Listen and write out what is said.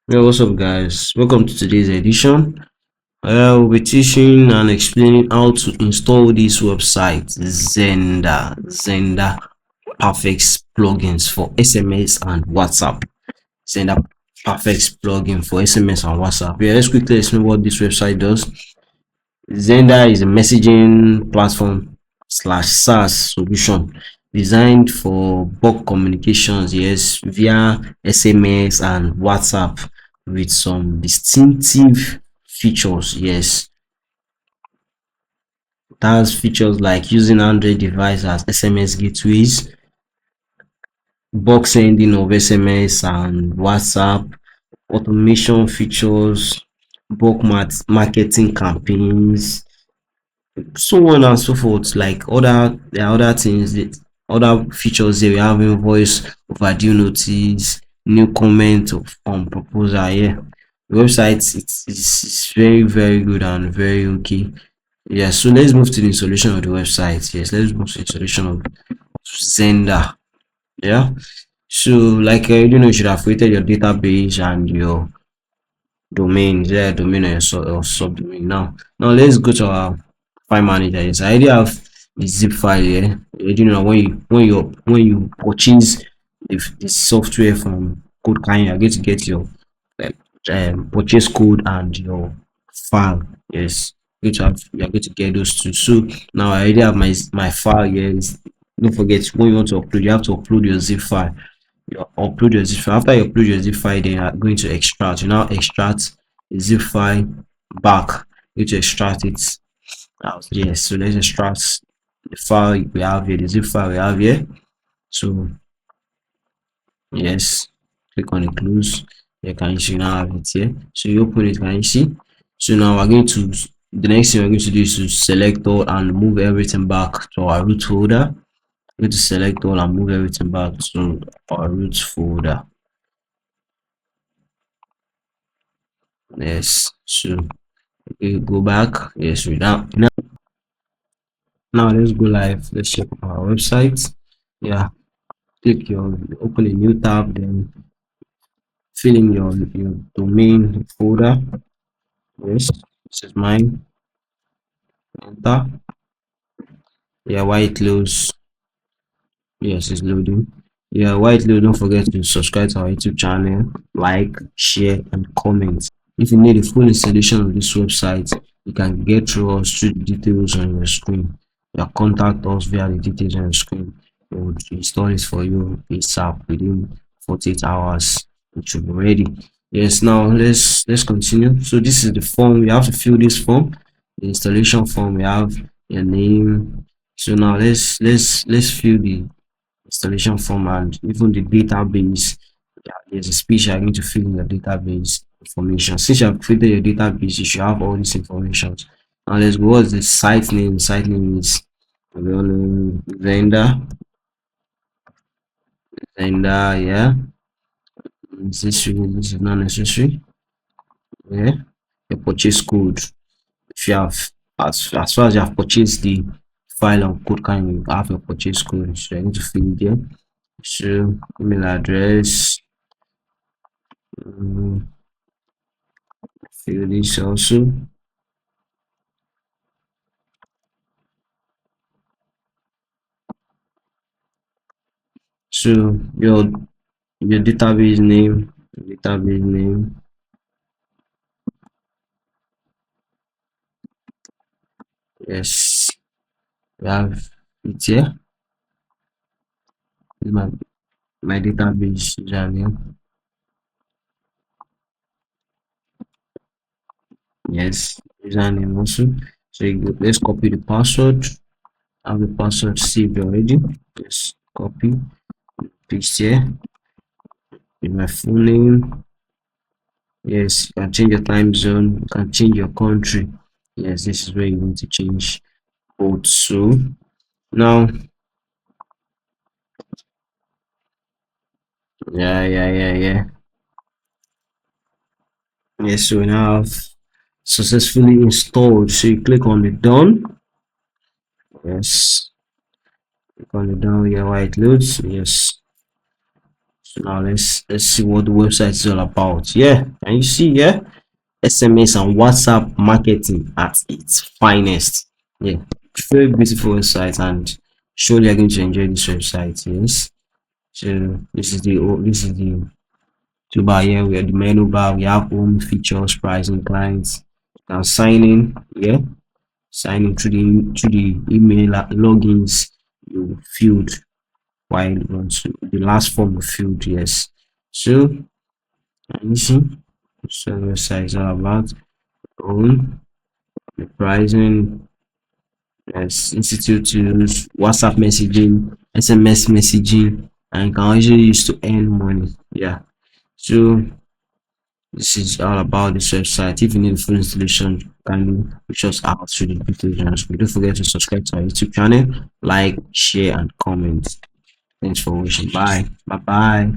Yeah, what's up, guys? Welcome to today's edition. We'll be teaching and explaining how to install this website, Zender Perfex plugins for SMS and WhatsApp. Zender Perfex plugin for SMS and WhatsApp. Yeah, let's quickly explain what this website does. Zender is a messaging platform slash SaaS solution designed for bulk communications, yes, via SMS and WhatsApp with some distinctive features, yes. It has features like using Android device as SMS gateways, bulk sending of SMS and WhatsApp, automation features, bulk marketing campaigns, so on and so forth. Like there are other things, other features there. We have invoice overdue notice, new comment on proposal. Yeah, the website it's very good and very okay. Yeah, so let's move to the installation of the website. Yes, let's move to the installation of Zender. Yeah, so like you know, you should have created your database and your domain. Is there a domain or, or subdomain? Now let's go to our file manager. Yes, I already have the zip file here. You know, when you purchase the software from Code Kind, you're going to get your purchase code and your file. Yes, you're going to get those two. So now I already have my file here. Don't forget, when you want to upload, you have to upload your zip file. You upload your zip file. After you upload your zip file, then you are going to extract. You now extract the zip file back. You need to extract it out. Yes, so let's extract the file we have here, the zip file we have here. So yes, click on the close. You can see now have it here. So you open it, can you see? So now we're going to the next thing we're going to do is to select all and move everything back to our root folder. We're going to select all and move everything back to our root folder. Yes, so okay, go back. Yes, we now let's go live. Let's check our website. Yeah, click your open a new tab, then fill in your domain folder. Yes, this is mine. Enter. Yeah, white loads. Yes, it's loading. Yeah, white load. Don't forget to subscribe to our YouTube channel, like, share, and comment. If you need a full installation of this website, you can get through us through the details on your screen. You contact us via the details on your screen. We will install it for you ASAP within 48 hours. It should be ready. Yes, now let's continue. So this is the form. You have to fill this form. The installation form. We have your name. So now let's fill the installation form and even the database. Yeah, there's a speech I need to fill in your database information. Since you have created your database, you should have all this information. Now let's go. What's the site name? Site name is vendor. Vendor, yeah. This is not necessary. Yeah. Your purchase code. If you have as far as you have purchased the file on code kind, you have your purchase code. So I need to fill it there. So email address. Fill this also. So your database name, yes, we have it here. This is my database username. Yes, username also. So let's copy the password. I have the password saved already. Yes, copy, paste here. With my full name. Yes, you can change your time zone, you can change your country. Yes, this is where you need to change both. So now, yeah. Yes, so we now have successfully installed. So you click on the done. Yes, click on the done. Yeah, white loads. Yes, So now let's see what the website is all about. Yeah, can you see? Yeah, SMS and WhatsApp marketing at its finest. Yeah, very beautiful website, and surely you're going to enjoy this website. Yes. So this is the toolbar here. We have the menu bar. We have home features, pricing, clients. Now sign in. Yeah, sign in through the email logins you filled while you want to the last form you filled. Yes. So can you see? So website is all about own the pricing. Yes, institute tools, WhatsApp messaging, SMS messaging, and you can also use to earn money. Yeah. So this is all about this website. If you need a full installation, kindly reach us out through the details. But don't forget to subscribe to our YouTube channel, like, share, and comment. Thanks for watching. Bye. Bye bye.